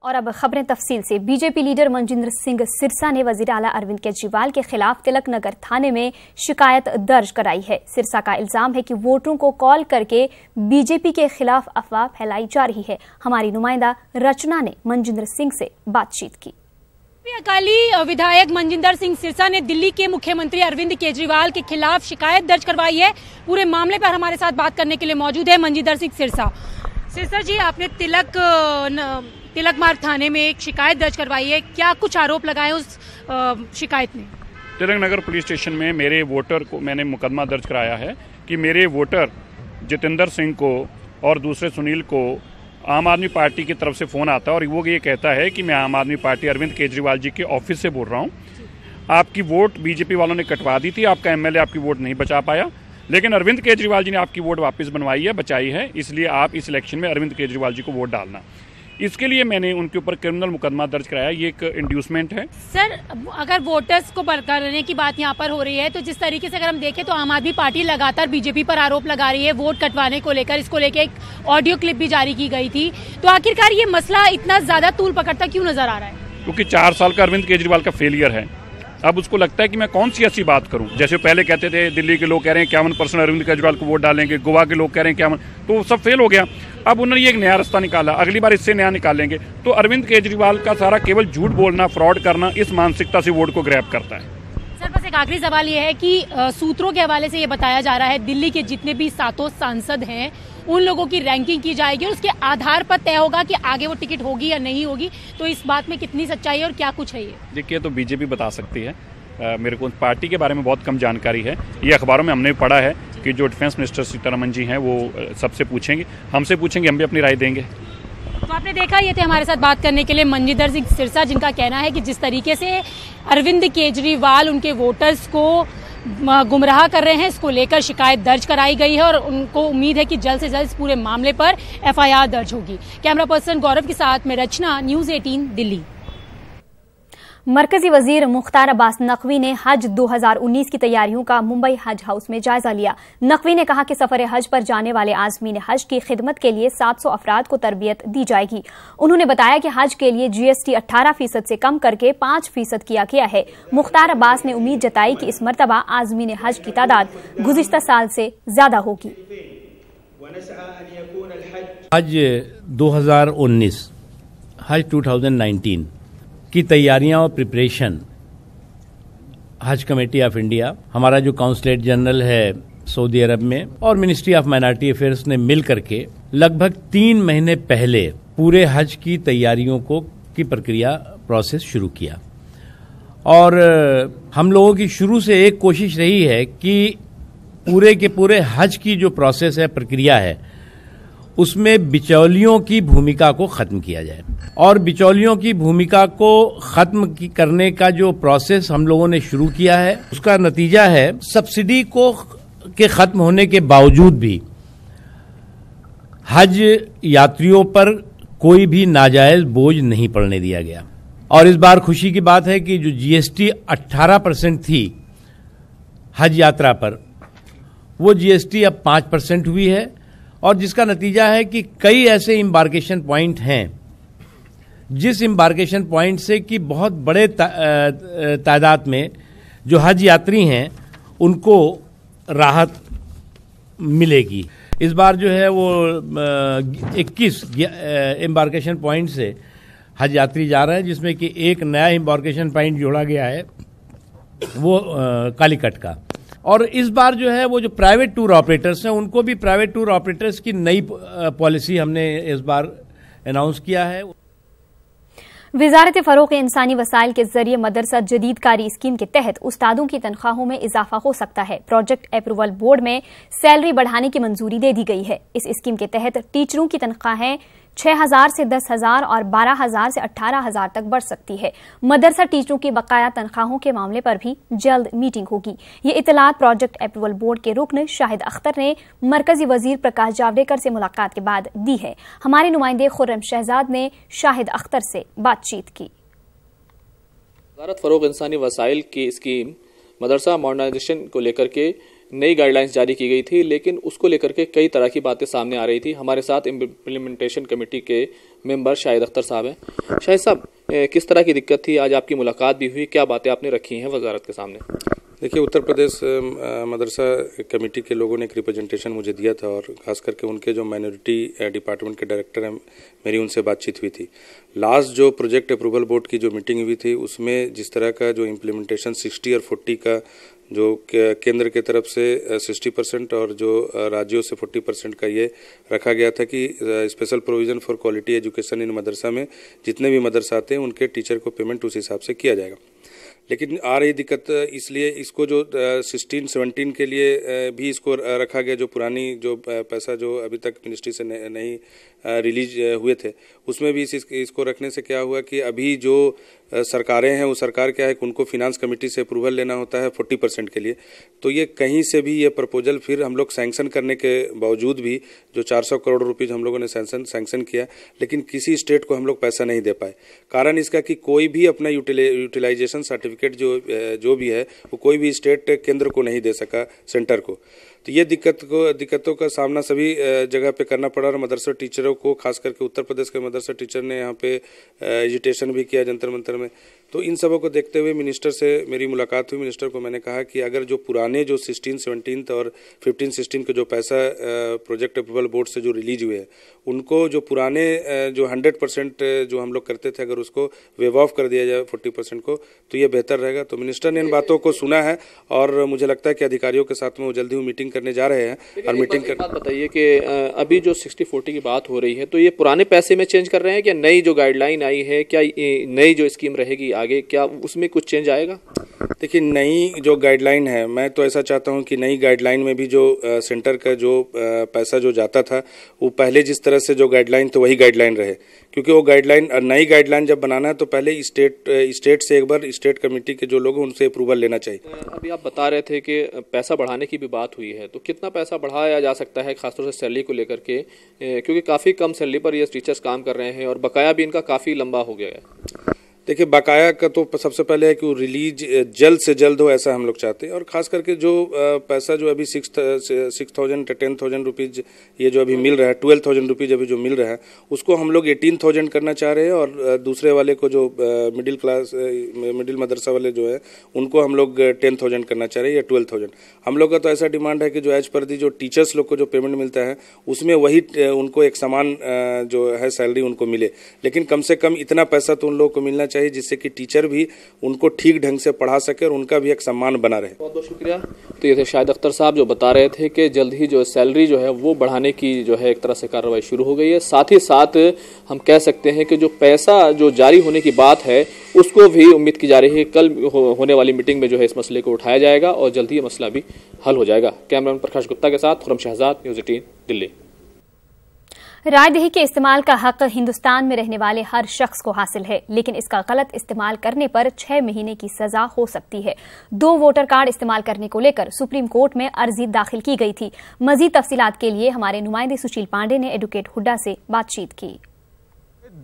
और अब खबरें तफसील से। बीजेपी लीडर मनजिंदर सिंह सिरसा ने वजीर आला अरविंद केजरीवाल के खिलाफ तिलक नगर थाने में शिकायत दर्ज कराई है। सिरसा का इल्जाम है कि वोटरों को कॉल करके बीजेपी के खिलाफ अफवाह फैलाई जा रही है। हमारी नुमाइंदा रचना ने मनजिंदर सिंह से बातचीत की। अकाली विधायक मनजिंदर सिंह सिरसा ने दिल्ली के मुख्यमंत्री अरविंद केजरीवाल के खिलाफ शिकायत दर्ज करवाई है। पूरे मामले पर हमारे साथ बात करने के लिए मौजूद है मनजिंदर सिंह सिरसा। सिरसा जी, आपने तिलक मार्ग थाने में एक शिकायत दर्ज करवाई है, क्या कुछ आरोप लगाए उस शिकायत में? तिलक नगर पुलिस स्टेशन में मेरे वोटर को मैंने मुकदमा दर्ज कराया है कि मेरे वोटर जितेंद्र सिंह को और दूसरे सुनील को आम आदमी पार्टी की तरफ से फ़ोन आता है और वो ये कहता है कि मैं आम आदमी पार्टी अरविंद केजरीवाल जी के ऑफिस से बोल रहा हूँ। आपकी वोट बीजेपी वालों ने कटवा दी थी, आपका एमएलए आपकी वोट नहीं बचा पाया, लेकिन अरविंद केजरीवाल जी ने आपकी वोट वापस बनवाई है, बचाई है, इसलिए आप इस इलेक्शन में अरविंद केजरीवाल जी को वोट डालना। इसके लिए मैंने उनके ऊपर क्रिमिनल मुकदमा दर्ज कराया। ये एक इंड्यूसमेंट है। सर, अगर वोटर्स को करने की बात यहाँ पर हो रही है तो जिस तरीके से अगर हम देखें तो आम आदमी पार्टी लगातार बीजेपी पर आरोप लगा रही है वोट कटवाने को लेकर। इसको लेकर एक ऑडियो क्लिप भी जारी की गई थी। तो आखिरकार ये मसला इतना ज्यादा तूल पकड़ता क्यों नजर आ रहा है? क्योंकि 4 साल का अरविंद केजरीवाल का फेलियर है। अब उसको लगता है कि मैं कौन सी ऐसी बात करूं। जैसे पहले कहते थे दिल्ली के लोग कह रहे हैं 51% अरविंद केजरीवाल को वोट डालेंगे, गोवा के लोग कह रहे हैं 51, तो सब फेल हो गया। अब उन्होंने एक नया रास्ता निकाला, अगली बार इससे नया निकालेंगे। तो अरविंद केजरीवाल का सारा केवल झूठ बोलना, फ्रॉड करना, इस मानसिकता से वोट को ग्रैब करता है। सर, बस एक आखिरी सवाल ये है कि सूत्रों के हवाले से ये बताया जा रहा है दिल्ली के जितने भी 7 सांसद हैं उन लोगों की रैंकिंग की जाएगी और उसके आधार पर तय होगा कि आगे वो टिकट होगी या नहीं होगी। तो इस बात में कितनी सच्चाई है और क्या कुछ है ये? देखिए, तो बीजेपी बता सकती है। मेरे को पार्टी के बारे में बहुत कम जानकारी है। ये अखबारों में हमने पढ़ा है कि जो डिफेंस मिनिस्टर सीतारमण जी हैं वो सबसे पूछेंगे, हमसे पूछेंगे, हम भी अपनी राय देंगे। तो आपने देखा, ये थे हमारे साथ बात करने के लिए मनजिंदर सिंह सिरसा, जिनका कहना है कि जिस तरीके से अरविंद केजरीवाल उनके वोटर्स को गुमराह कर रहे हैं, इसको लेकर शिकायत दर्ज कराई गई है और उनको उम्मीद है कि जल्द से जल्द इस पूरे मामले पर FIR दर्ज होगी। कैमरा पर्सन गौरव के साथ में रचना, न्यूज़ 18 दिल्ली। मरकजी वजीर मुख्तार अब्बास नकवी ने हज 2019 की तैयारियों का मुंबई हज हाउस में जायजा लिया। नकवी ने कहा कि सफर हज पर जाने वाले आज़मीन हज की खिदमत के लिए 700 अफराद को तरबियत दी जाएगी। उन्होंने बताया कि हज के लिए GST 18% से कम करके 5% किया गया है। मुख्तार अब्बास ने उम्मीद जताई कि इस मरतबा आज़मीन हज की तादाद गुज़िश्ता साल से ज्यादा होगी। हज 2019 हज 2019 की तैयारियां और प्रिपरेशन हज कमेटी ऑफ इंडिया, हमारा जो काउंसलेट जनरल है सऊदी अरब में और मिनिस्ट्री ऑफ माइनॉरिटी अफेयर्स ने मिल करके लगभग 3 महीने पहले पूरे हज की तैयारियों की प्रक्रिया प्रोसेस शुरू किया। और हम लोगों की शुरू से एक कोशिश रही है कि पूरे के पूरे हज की जो प्रोसेस है, प्रक्रिया है, उसमें बिचौलियों की भूमिका को खत्म किया जाए। और बिचौलियों की भूमिका को खत्म करने का जो प्रोसेस हम लोगों ने शुरू किया है, उसका नतीजा है सब्सिडी के खत्म होने के बावजूद भी हज यात्रियों पर कोई भी नाजायज बोझ नहीं पड़ने दिया गया। और इस बार खुशी की बात है कि जो GST 18% थी हज यात्रा पर, वो GST अब 5% हुई है। और जिसका नतीजा है कि कई ऐसे एम्बार्केशन पॉइंट हैं जिस एम्बार्केशन पॉइंट से कि बहुत बड़े तादाद में जो हज यात्री हैं उनको राहत मिलेगी। इस बार जो है वो 21 एम्बार्केशन पॉइंट से हज यात्री जा रहे हैं, जिसमें कि एक नया एम्बार्केशन पॉइंट जोड़ा गया है, वो कालीकट का। और इस बार जो है वो जो प्राइवेट टूर ऑपरेटर्स हैं उनको भी प्राइवेट टूर ऑपरेटर्स की नई पॉलिसी हमने इस बार अनाउंस किया है। वजारत फ़रोग़ इंसानी वसाइल के जरिए मदरसा जदीद कारी स्कीम के तहत उस्तादों की तनख्वाहों में इजाफा हो सकता है। प्रोजेक्ट अप्रूवल बोर्ड में सैलरी बढ़ाने की मंजूरी दे दी गई है। इस स्कीम के तहत टीचरों की तनख्वाहें 6,000 से 10,000 और 12,000 से 18,000 तक बढ़ सकती है। मदरसा टीचरों की बकाया तनख्वाहों के मामले पर भी जल्द मीटिंग होगी। ये इतलात प्रोजेक्ट अप्रूवल बोर्ड के रुकन शाहिद अख्तर ने मरकजी वजीर प्रकाश जावड़ेकर से मुलाकात के बाद दी है। हमारे नुमाइंदे खुर्रम शहजाद ने शाहिद अख्तर से बातचीत की। वजारत फ़रोग़ इंसानी वसाइल की स्कीम मदरसा मॉडर्नाइजेशन को लेकर के नई गाइडलाइंस जारी की गई थी, लेकिन उसको लेकर के कई तरह की बातें सामने आ रही थी। हमारे साथ इम्प्लीमेंटेशन कमेटी के मेंबर शाहिद अख्तर साहब हैं। शाहिद साहब, किस तरह की दिक्कत थी? आज आपकी मुलाकात भी हुई, क्या बातें आपने रखी हैं वजारत के सामने? देखिए, उत्तर प्रदेश मदरसा कमेटी के लोगों ने एक रिप्रेजेंटेशन मुझे दिया था और खास करके उनके जो माइनॉरिटी डिपार्टमेंट के डायरेक्टर हैं, मेरी उनसे बातचीत हुई थी। लास्ट जो प्रोजेक्ट अप्रूवल बोर्ड की जो मीटिंग हुई थी उसमें जिस तरह का जो इम्प्लीमेंटेशन 60 और 40 का जो केंद्र के तरफ से 60% और जो राज्यों से 40% का ये रखा गया था कि special provision for quality education in मदरसा में जितने भी मदरसा आते हैं उनके टीचर को पेमेंट उस हिसाब से किया जाएगा। लेकिन आ रही दिक्कत इसलिए इसको जो 16-17 के लिए भी इसको रखा गया, जो पुरानी जो पैसा जो अभी तक मिनिस्ट्री से नहीं रिलीज हुए थे उसमें भी इसको रखने से क्या हुआ कि अभी जो सरकारें हैं वो सरकार क्या है कि उनको फिनांस कमेटी से अप्रूवल लेना होता है 40% के लिए। तो ये कहीं से भी ये प्रपोजल फिर हम लोग सैंक्शन करने के बावजूद भी जो 400 करोड़ रुपीज हम लोगों ने सैंक्शन किया, लेकिन किसी स्टेट को हम लोग पैसा नहीं दे पाए। कारण इसका कि कोई भी अपना यूटिलाइजेशन सर्टिफिकेट जो भी है वो कोई भी स्टेट केंद्र को नहीं दे सका सेंटर को। तो ये दिक्कतों का सामना सभी जगह पे करना पड़ा और मदरसा टीचरों को, खास करके उत्तर प्रदेश के मदरसा टीचर ने यहाँ पे एजिटेशन भी किया जंतर मंतर में। तो इन सबों को देखते हुए मिनिस्टर से मेरी मुलाकात हुई। मिनिस्टर को मैंने कहा कि अगर जो पुराने जो 16-17 और 15-16 के जो पैसा प्रोजेक्ट अप्रूवल बोर्ड से जो रिलीज हुए हैं उनको जो पुराने जो 100% जो हम लोग करते थे अगर उसको वेव ऑफ कर दिया जाए 40% को तो ये बेहतर रहेगा। तो मिनिस्टर ने इन बातों को सुना है और मुझे लगता है कि अधिकारियों के साथ में वो जल्दी मीटिंग करने जा रहे हैं। और मीटिंग कर बात बताइए कि अभी जो 60-40 की बात हो रही है तो ये पुराने पैसे में चेंज कर रहे हैं, क्या नई जो गाइडलाइन आई है, क्या नई जो स्कीम रहेगी आगे, क्या उसमें कुछ चेंज आएगा? देखिए, नई जो गाइडलाइन है, मैं तो ऐसा चाहता हूं कि नई गाइडलाइन में भी जो सेंटर का जो पैसा जो जाता था वो पहले जिस तरह से जो गाइडलाइन तो वही गाइडलाइन रहे, क्योंकि वो गाइडलाइन नई गाइडलाइन जब बनाना है तो पहले स्टेट से एक बार स्टेट कमेटी के जो लोग हैं उनसे अप्रूवल लेना चाहिए। अभी आप बता रहे थे कि पैसा बढ़ाने की भी बात हुई है, तो कितना पैसा बढ़ाया जा सकता है खासतौर से सैलरी को लेकर के, क्योंकि काफ़ी कम सैलरी पर ये टीचर्स काम कर रहे हैं और बकाया भी इनका काफ़ी लंबा हो गया है? देखिए, बकाया का तो सबसे पहले है कि वो रिलीज जल्द से जल्द हो, ऐसा हम लोग चाहते हैं। और खास करके जो पैसा जो अभी 6,000 10,000 रुपीज ये जो अभी मिल रहा है, 12,000 रुपीज अभी जो मिल रहा है उसको हम लोग 18,000 करना चाह रहे हैं और दूसरे वाले को जो मिडिल मदरसा वाले जो है उनको हम लोग 10,000 करना चाह रहे हैं या 12,000। हम लोग का तो ऐसा डिमांड है कि जो एज पर दी जो टीचर्स लोग को जो पेमेंट मिलता है उसमें वही उनको एक समान जो है सैलरी उनको मिले, लेकिन कम से कम इतना पैसा तो उन लोगों को मिलना चाहिए जिससे कि टीचर भी उनको ठीक ढंग से पढ़ा सके और उनका भी एक सम्मान बना रहे। बहुत बहुत शुक्रिया। तो ये थे शाहिद अख्तर साहब जो बता रहे थे कि जल्द ही जो सैलरी जो है वो बढ़ाने की जो है एक तरह से कार्रवाई शुरू हो गई है। साथ ही साथ हम कह सकते हैं कि जो पैसा जो जारी होने की बात है उसको भी उम्मीद की जा रही है कल होने वाली मीटिंग में जो है इस मसले को उठाया जाएगा और जल्द ही ये मसला भी हल हो जाएगा। कैमरामैन प्रकाश गुप्ता के साथ खुरम शहजाद, न्यूज़ 18 दिल्ली। रायदही के इस्तेमाल का हक हिंदुस्तान में रहने वाले हर शख्स को हासिल है, लेकिन इसका गलत इस्तेमाल करने पर 6 महीने की सजा हो सकती है। 2 वोटर कार्ड इस्तेमाल करने को लेकर सुप्रीम कोर्ट में अर्जी दाखिल की गई थी। मजीद तफसीलात के लिए हमारे नुमाइंदे सुशील पांडे ने एडवोकेट हुड्डा से बातचीत की।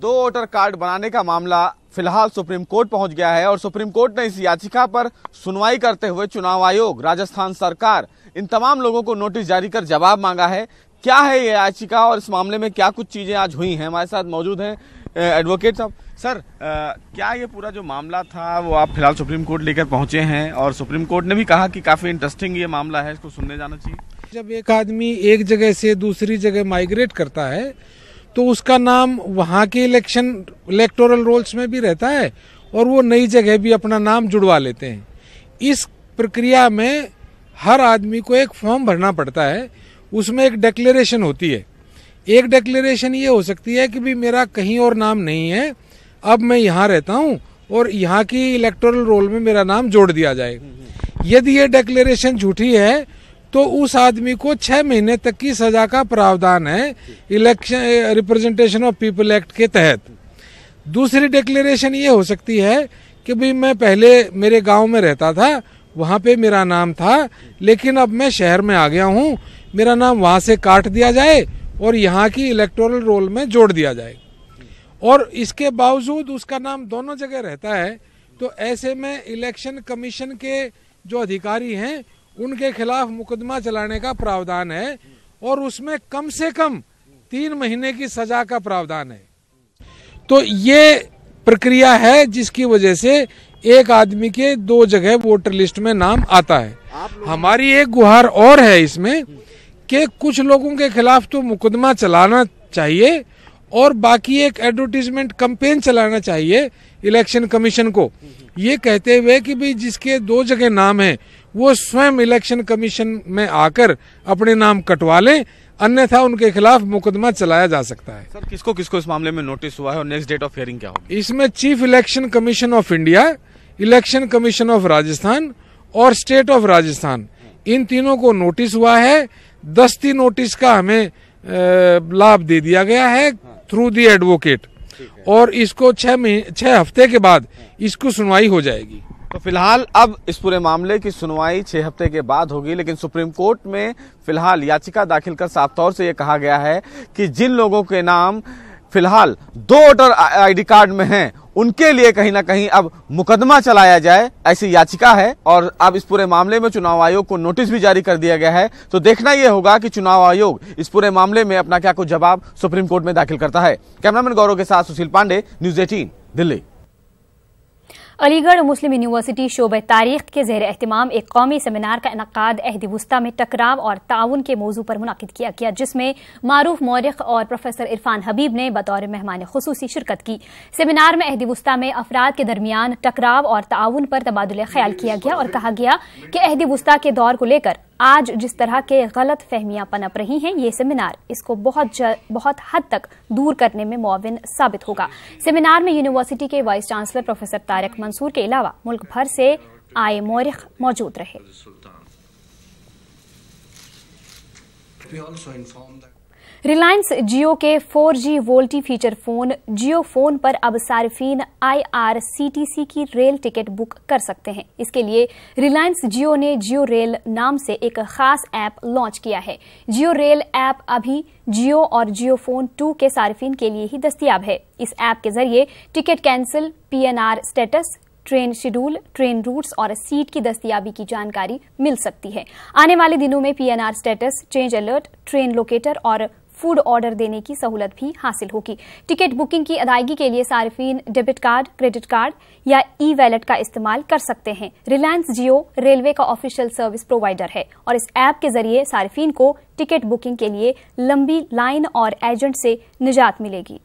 2 वोटर कार्ड बनाने का मामला फिलहाल सुप्रीम कोर्ट पहुंच गया है और सुप्रीम कोर्ट ने इस याचिका पर सुनवाई करते हुए चुनाव आयोग, राजस्थान सरकार, इन तमाम लोगों को नोटिस जारी कर जवाब मांगा है। क्या है ये याचिका और इस मामले में क्या कुछ चीजें आज हुई हैं? हमारे साथ मौजूद हैं एडवोकेट साहब। सर, क्या ये पूरा जो मामला था वो आप फिलहाल सुप्रीम कोर्ट लेकर पहुंचे हैं और सुप्रीम कोर्ट ने भी कहा कि काफी इंटरेस्टिंग ये मामला है, इसको सुनने जाना चाहिए। जब एक आदमी एक जगह से दूसरी जगह माइग्रेट करता है तो उसका नाम वहाँ के इलेक्टोरल रोल्स में भी रहता है और वो नई जगह भी अपना नाम जुड़वा लेते हैं। इस प्रक्रिया में हर आदमी को एक फॉर्म भरना पड़ता है, उसमें एक डिक्लेरेशन होती है। एक डिक्लेरेशन ये हो सकती है कि भी मेरा कहीं और नाम नहीं है, अब मैं यहाँ रहता हूँ और यहाँ की इलेक्टोरल रोल में मेरा नाम जोड़ दिया जाए। यदि ये डिक्लेरेशन झूठी है तो उस आदमी को 6 महीने तक की सजा का प्रावधान है election representation of people act के तहत। दूसरी डिक्लेरेशन ये हो सकती है कि भाई मैं पहले मेरे गांव में रहता था, वहां पे मेरा नाम था, लेकिन अब मैं शहर में आ गया हूं, मेरा नाम वहां से काट दिया जाए और यहाँ की इलेक्टोरल रोल में जोड़ दिया जाए। और इसके बावजूद उसका नाम दोनों जगह रहता है, तो ऐसे में इलेक्शन कमीशन के जो अधिकारी हैं उनके खिलाफ मुकदमा चलाने का प्रावधान है और उसमें कम से कम 3 महीने की सजा का प्रावधान है। तो ये प्रक्रिया है जिसकी वजह से एक आदमी के 2 जगह वोटर लिस्ट में नाम आता है। हमारी एक गुहार और है इसमें कि कुछ लोगों के खिलाफ तो मुकदमा चलाना चाहिए और बाकी एक एडवर्टीजमेंट कैंपेन चलाना चाहिए इलेक्शन कमीशन को, ये कहते हुए कि भाई जिसके 2 जगह नाम है वो स्वयं इलेक्शन कमीशन में आकर अपने नाम कटवा लें, अन्यथा उनके खिलाफ मुकदमा चलाया जा सकता है। सर किसको किसको इस मामले में नोटिस हुआ है और नेक्स्ट डेट ऑफ हियरिंग क्या होगी? इसमें chief election commission of India, election commission of Rajasthan और स्टेट ऑफ राजस्थान, इन तीनों को नोटिस हुआ है। दस्ती नोटिस का हमें लाभ दे दिया गया है थ्रू दी एडवोकेट, और इसको 6 हफ्ते के बाद इसको सुनवाई हो जाएगी। तो फिलहाल अब इस पूरे मामले की सुनवाई 6 हफ्ते के बाद होगी, लेकिन सुप्रीम कोर्ट में फिलहाल याचिका दाखिल कर साफ तौर से यह कहा गया है कि जिन लोगों के नाम फिलहाल 2 वोटर आईडी कार्ड में हैं, उनके लिए कहीं ना कहीं अब मुकदमा चलाया जाए, ऐसी याचिका है। और अब इस पूरे मामले में चुनाव आयोग को नोटिस भी जारी कर दिया गया है। तो देखना यह होगा कि चुनाव आयोग इस पूरे मामले में अपना क्या कुछ जवाब सुप्रीम कोर्ट में दाखिल करता है। कैमरामैन गौरव के साथ सुशील पांडे, न्यूज़ 18 दिल्ली। अलीगढ़ मुस्लिम यूनिवर्सिटी शोबे तारीख के ज़ेर एहतिमाम एक कौमी सेमिनार का इनकाद अहद वुस्ता में टकराव और ताउन के मौजू पर मुनाकिद किया गया, जिसमें मारूफ मौरिख और प्रोफेसर इरफान हबीब ने बतौर मेहमान खुसूसी शिरकत की। सेमिनार में अहद वुस्ता में अफराद के दरमियान टकराव और ताउन पर तबादुल ख्याल किया गया और कहा गया कि अहद वुस्ता के दौर को लेकर आज जिस तरह के गलत फहमियां पनप रही हैं, ये सेमिनार इसको बहुत हद तक दूर करने में मुआविन साबित होगा। सेमिनार में यूनिवर्सिटी के vice chancellor professor Tariq Mansoor के अलावा मुल्क भर से आए मौरिख मौजूद रहे। रिलायंस जियो के 4G वोल्टी फीचर फोन जियो फोन पर अब सार्फिन IRCTC की रेल टिकट बुक कर सकते हैं। इसके लिए रिलायंस जियो ने जियो रेल नाम से एक खास ऐप लॉन्च किया है। जियो रेल ऐप अभी जियो और जियो फोन 2 के सार्फिन के लिए ही दस्तयाब है। इस ऐप के जरिए ticket cancel, PNR status, train schedule, train routes और सीट की दस्तयाबी की जानकारी मिल सकती है। आने वाले दिनों में PNR status, change alert, train locator और फूड ऑर्डर देने की सहूलत भी हासिल होगी। टिकट बुकिंग की अदायगी के लिए सार्फिन डेबिट कार्ड, क्रेडिट कार्ड या ई-वैलेट का इस्तेमाल कर सकते हैं। रिलायंस जियो रेलवे का ऑफिशियल सर्विस प्रोवाइडर है और इस ऐप के जरिए सार्फिन को टिकट बुकिंग के लिए लंबी लाइन और एजेंट से निजात मिलेगी।